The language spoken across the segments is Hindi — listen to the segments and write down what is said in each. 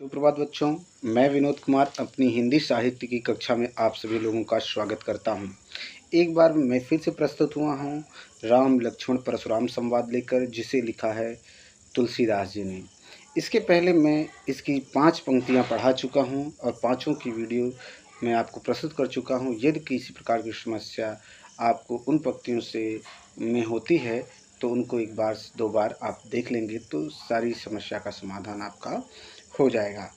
सुप्रभात बच्चों, मैं विनोद कुमार अपनी हिंदी साहित्य की कक्षा में आप सभी लोगों का स्वागत करता हूं। एक बार मैं फिर से प्रस्तुत हुआ हूं राम लक्ष्मण परशुराम संवाद लेकर, जिसे लिखा है तुलसीदास जी ने। इसके पहले मैं इसकी 5 पंक्तियां पढ़ा चुका हूं और पाँचों की वीडियो मैं आपको प्रस्तुत कर चुका हूं। यदि किसी प्रकार की समस्या आपको उन पंक्तियों से में होती है तो उनको एक बार 2 बार आप देख लेंगे तो सारी समस्या का समाधान आपका हो जाएगा।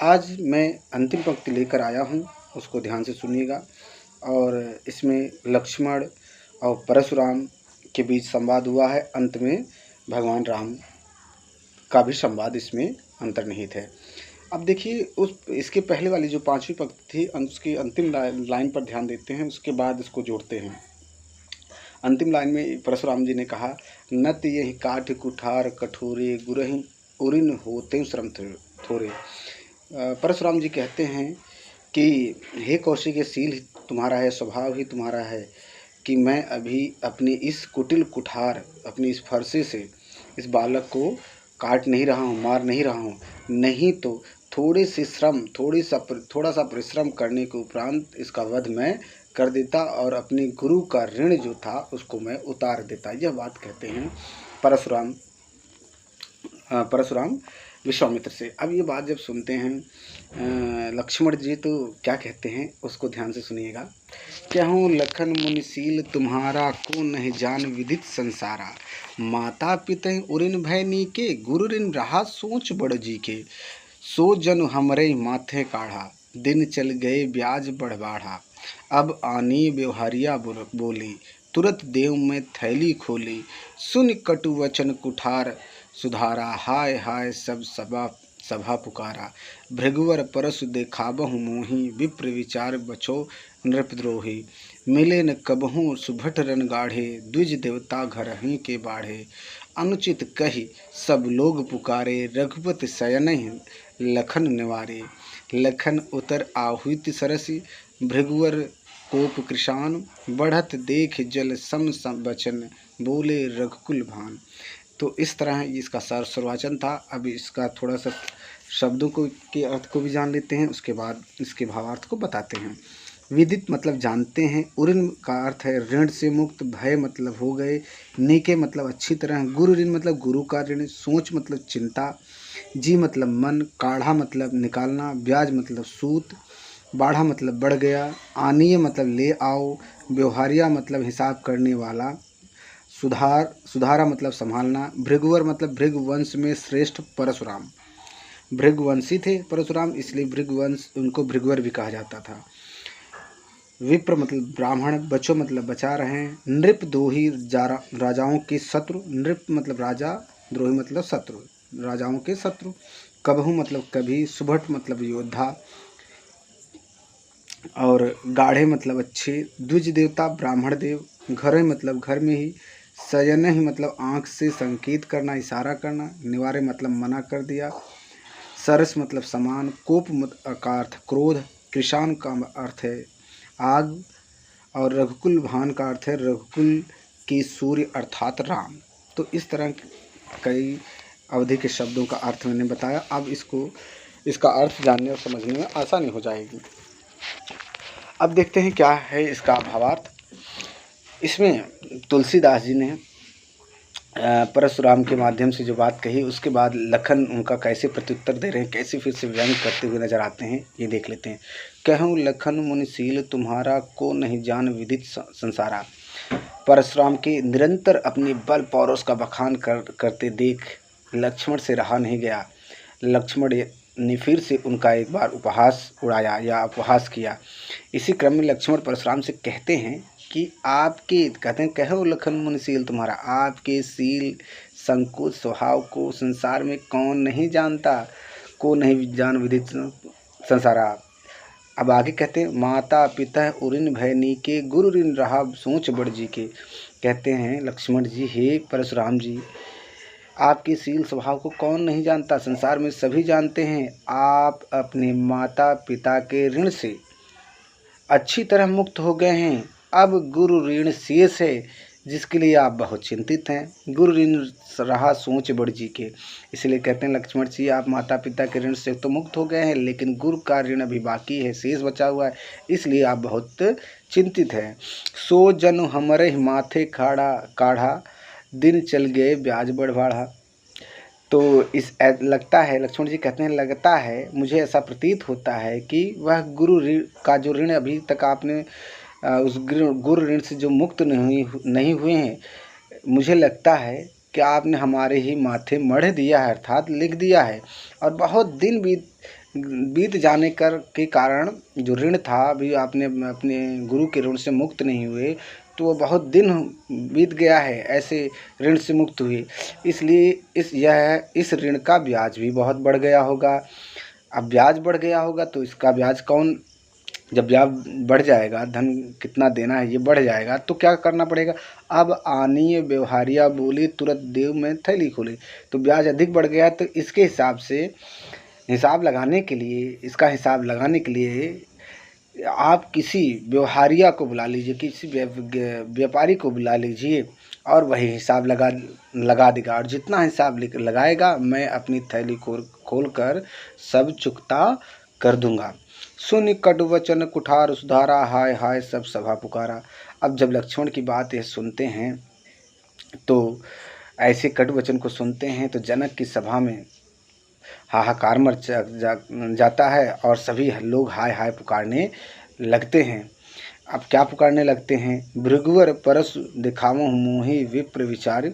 आज मैं अंतिम पंक्ति लेकर आया हूँ, उसको ध्यान से सुनिएगा। और इसमें लक्ष्मण और परशुराम के बीच संवाद हुआ है। अंत में भगवान राम का भी संवाद इसमें अंतर्निहित है। अब देखिए, इसके पहले वाली जो 5वीं पंक्ति थी, उसकी अंतिम लाइन पर ध्यान देते हैं, उसके बाद इसको जोड़ते हैं। अंतिम लाइन में परशुराम जी ने कहा, नत यही काठ कुठार कठोरे गुरहि उरिन होते श्रम थोरे। परशुराम जी कहते हैं कि हे कौशिक, शील तुम्हारा है, स्वभाव ही तुम्हारा है कि मैं अभी अपनी इस कुटिल कुठार, अपनी इस फरसे से इस बालक को काट नहीं रहा हूँ, मार नहीं रहा हूँ, नहीं तो थोड़ा सा परिश्रम करने के उपरांत इसका वध मैं कर देता और अपने गुरु का ऋण जो था उसको मैं उतार देता। यह बात कहते हैं परशुराम विश्वामित्र से। अब ये बात जब सुनते हैं लक्ष्मण जी तो क्या कहते हैं उसको ध्यान से सुनिएगा। कहूँ लखन मुनिशील तुम्हारा, को नहीं जान विदित संसारा। माता पिता उरिन भय नीके, गुरु ऋण रहा सोच बड़ जी के। सो जन हमरे माथे काढ़ा, दिन चल गए ब्याज बढ़ बाढ़ा। अब आनी व्यवहारिया बोली, तुरत देव में थैली खोली। सुन कटु वचन कुठार सुधारा, हाय हाय सब सभा पुकारा। भृगुवर परसु देखाबहु मोही, विप्र विचार बचो नृपद्रोही। मिले न कबहू सुभट रन गाढ़े, द्विज देवता घर ही के बाढ़े। अनुचित कही सब लोग पुकारे, रघुपति शयनहि लखन निवारे। लखन उतर आहुति सरसी, भृगुवर कोप कृशान। बढ़त देख जल सम बचन, बोले रघुकुल भान। तो इस तरह इसका सर्ववचन था। अब इसका थोड़ा सा शब्दों को के अर्थ को भी जान लेते हैं, उसके बाद इसके भावार्थ को बताते हैं। विदित मतलब जानते हैं, उऋण का अर्थ है ऋण से मुक्त, भय मतलब हो गए, नीके मतलब अच्छी तरह, गुरु ऋण मतलब गुरु का ऋण, सोच मतलब चिंता, जी मतलब मन, काढ़ा मतलब निकालना, ब्याज मतलब सूत, बाढ़ा मतलब बढ़ गया, आनीय मतलब ले आओ, व्यवहारिया मतलब हिसाब करने वाला, सुधारा मतलब संभालना, भृगुवर मतलब भृगुवंश में श्रेष्ठ परशुराम, भृगुवंशी थे परशुराम, इसलिए भृगुवंश उनको भृगुवर भी कहा जाता था। विप्र मतलब ब्राह्मण, बचो मतलब बचा रहे हैं, नृप द्रोही राजाओं के शत्रु, नृप मतलब राजा, द्रोही मतलब शत्रु, राजाओं के शत्रु, कबहू मतलब कभी, सुभट मतलब योद्धा, और गाढ़े मतलब अच्छे, द्विज देवता ब्राह्मण देव, घर मतलब घर में ही, सयन ही मतलब आँख से संकेत करना, इशारा करना, निवारे मतलब मना कर दिया, सरस मतलब समान, कोप का अर्थ क्रोध, कृषाण का अर्थ है आग, और रघुकुल भान का अर्थ है रघुकुल की सूर्य अर्थात राम। तो इस तरह कई अवधि के शब्दों का अर्थ मैंने बताया। अब इसका अर्थ जानने और समझने में आसानी हो जाएगी। अब देखते हैं क्या है इसका भावार्थ। इसमें तुलसीदास जी ने परशुराम के माध्यम से जो बात कही, उसके बाद लखन उनका कैसे प्रत्युत्तर दे रहे हैं, कैसे फिर से व्यंग करते हुए नजर आते हैं, ये देख लेते हैं। कहूँ लखन मुनिशील तुम्हारा, को नहीं जान विदित संसारा। परशुराम के निरंतर अपने बल पौरुष का बखान करते देख लक्ष्मण से रहा नहीं गया। लक्ष्मण ने फिर से उनका एक बार उपहास उड़ाया या उपहास किया। इसी क्रम में लक्ष्मण परशुराम से कहते हैं कि कहते हैं कहो लखन मुनिशील तुम्हारा, आपके शील संकोच स्वभाव को संसार में कौन नहीं जानता, को नहीं जान विदित संसारा। अब आगे कहते हैं माता पिता उरिन भय नीके, गुरु ऋण रहा सोच बड़ जी के। कहते हैं लक्ष्मण जी, हे परशुराम जी, आपके शील स्वभाव को कौन नहीं जानता, संसार में सभी जानते हैं। आप अपने माता पिता के ऋण से अच्छी तरह मुक्त हो गए हैं। अब गुरु ऋण शेष है, जिसके लिए आप बहुत चिंतित हैं। गुरु ऋण रहा सोच बड़ जी के, इसलिए कहते हैं लक्ष्मण जी आप माता पिता के ऋण से तो मुक्त हो गए हैं, लेकिन गुरु का ऋण अभी बाकी है, शेष बचा हुआ है, इसलिए आप बहुत चिंतित हैं। सो जनु हमरे माथे खाड़ा काढ़ा, दिन चल गए ब्याज बढ़। तो लगता है, लक्ष्मण जी कहते हैं लगता है, मुझे ऐसा प्रतीत होता है कि वह गुरु ऋण का जो ऋण अभी तक आपने उस गुरु ऋण से जो मुक्त नहीं हुए हैं, मुझे लगता है कि आपने हमारे ही माथे मढ़ दिया है, अर्थात लिख दिया है। और बहुत दिन बीत जाने के कारण जो ऋण था, अभी आपने अपने गुरु के ऋण से मुक्त नहीं हुए, तो वो बहुत दिन बीत गया है ऐसे ऋण से मुक्त हुए, इसलिए इस ऋण का ब्याज भी बहुत बढ़ गया होगा। अब ब्याज बढ़ गया होगा तो इसका ब्याज कौन, जब ब्याज बढ़ जाएगा, धन कितना देना है ये बढ़ जाएगा, तो क्या करना पड़ेगा। अब आनीय व्यवहारिया बोली तुरंत देव में थैली खोली, तो ब्याज अधिक बढ़ गया, तो इसके हिसाब से हिसाब लगाने के लिए, इसका हिसाब लगाने के लिए आप किसी व्यवहारिया को बुला लीजिए, किसी व्यापारी को बुला लीजिए और वही हिसाब लगा देगा, और जितना हिसाब लगाएगा मैं अपनी थैली खोल कर सब चुकता कर दूंगा। सुन कटु वचन कुठार सुधारा, हाय हाय सब सभा पुकारा। अब जब लक्ष्मण की बात ये सुनते हैं, तो ऐसे कटु वचन को सुनते हैं तो जनक की सभा में हाहाकार मच जाता है और सभी लोग हाय हाय पुकारने लगते हैं। अब क्या पुकारने लगते हैं, भृगुवर परस दिखावो मोहि विप्र विचार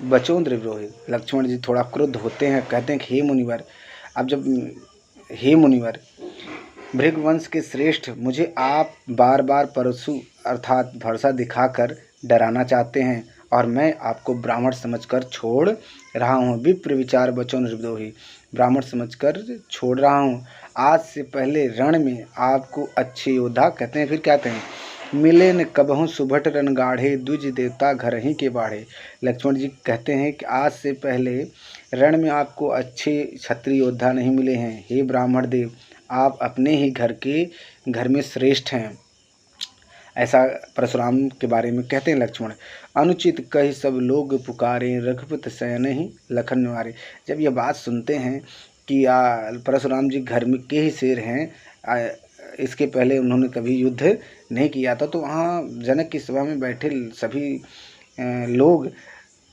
बचो द्रिव्रोहि। लक्ष्मण जी थोड़ा क्रुद्ध होते हैं, कहते हैं कि हे मुनिवर, अब जब हे मुनिवर भृगवंश के श्रेष्ठ, मुझे आप बार बार परशु अर्थात भरोसा दिखाकर डराना चाहते हैं, और मैं आपको ब्राह्मण समझकर छोड़ रहा हूँ। विप्र विचार बचो निर्दोही, ब्राह्मण समझकर छोड़ रहा हूँ। आज से पहले रण में आपको अच्छे योद्धा, कहते हैं फिर क्या कहें, मिले न कबहू सुभट रन गाढ़े, द्विज देवता घर ही के बाढ़े। लक्ष्मण जी कहते हैं कि आज से पहले रण में आपको अच्छे क्षत्रिय योद्धा नहीं मिले हैं। हे ब्राह्मण देव, आप अपने ही घर में श्रेष्ठ हैं। ऐसा परशुराम के बारे में कहते हैं लक्ष्मण। अनुचित कही सब लोग पुकारे, रघुपति शयन ही लखन निवारे। जब यह बात सुनते हैं कि परशुराम जी घर में के ही शेर हैं, इसके पहले उन्होंने कभी युद्ध नहीं किया था, तो वहाँ जनक की सभा में बैठे सभी लोग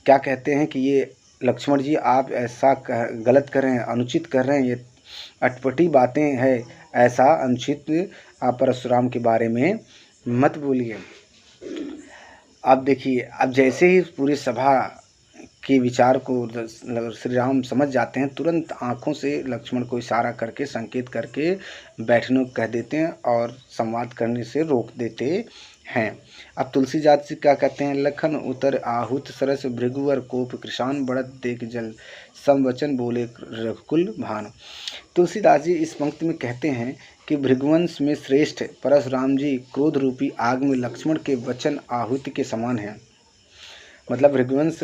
क्या कहते हैं कि ये लक्ष्मण जी आप ऐसा गलत कर रहे हैं, अनुचित कर रहे हैं, ये अटपटी बातें हैं, ऐसा अनुचित आप परशुराम के बारे में मत बोलिए। अब देखिए, अब जैसे ही पूरी सभा के विचार को श्री राम समझ जाते हैं, तुरंत आंखों से लक्ष्मण को इशारा करके संकेत करके बैठने को कह देते हैं और संवाद करने से रोक देते हैं। अब तुलसीदास जी क्या कहते हैं, लखन उतर आहुत सरस, भृगुवर कोप कृशान, बढ़त देख जल समवचन बोले रघुकुल भान। तुलसीदास जी इस पंक्ति में कहते हैं कि भृगुवंश में श्रेष्ठ परशुराम जी क्रोध रूपी आग में लक्ष्मण के वचन आहुति के समान हैं। मतलब भृगुवंश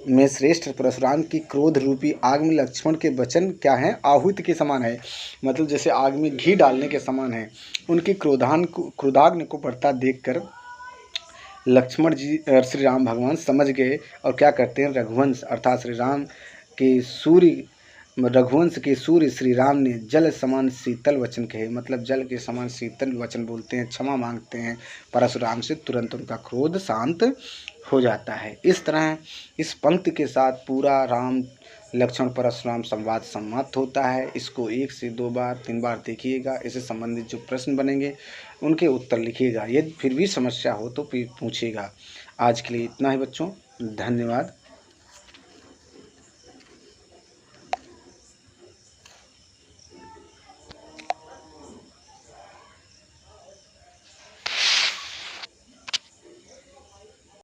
में श्रेष्ठ परशुराम की क्रोध रूपी आग में लक्ष्मण के वचन क्या हैं, आहुति के समान है, मतलब जैसे आग में घी डालने के समान है। उनकी क्रोधाग्नि को बढ़ता देखकर लक्ष्मण जी श्री राम भगवान समझ गए और क्या करते हैं, रघुवंश अर्थात रघुवंश के सूर्य श्री राम ने जल समान शीतल वचन कहे, मतलब जल के समान शीतल वचन बोलते हैं, क्षमा मांगते हैं परशुराम से, तुरंत उनका क्रोध शांत हो जाता है। इस तरह इस पंक्ति के साथ पूरा राम लक्ष्मण परशुराम संवाद समाप्त होता है। इसको 1 से 2 बार 3 बार देखिएगा। इससे संबंधित जो प्रश्न बनेंगे उनके उत्तर लिखिएगा। यदि फिर भी समस्या हो तो फिर पूछिएगा। आज के लिए इतना ही बच्चों, धन्यवाद।